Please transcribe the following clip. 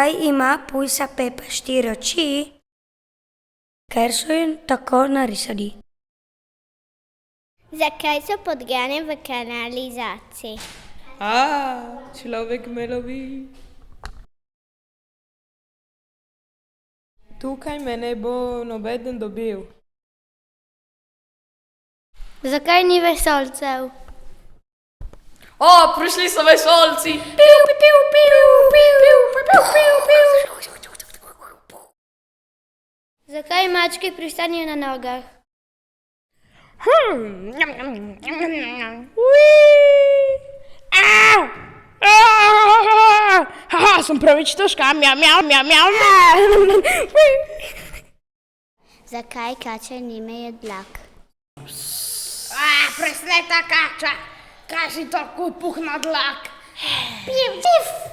Zakaj ima pujsa Pepa 4 oči? Ker so jim tako narisali. Zakaj so podgane v kanalizaciji? Človek me lovi. Tukaj me ne bo nobeden dobil. Zakaj ni vesoljcev? Prišli so vesoljci! Zakaj mačke pristanejo na nogah? Sem pravič težka, mjav. Zakaj kače nimajo dlak? Presneta kača, kaj si tako puhna dlak? Legende.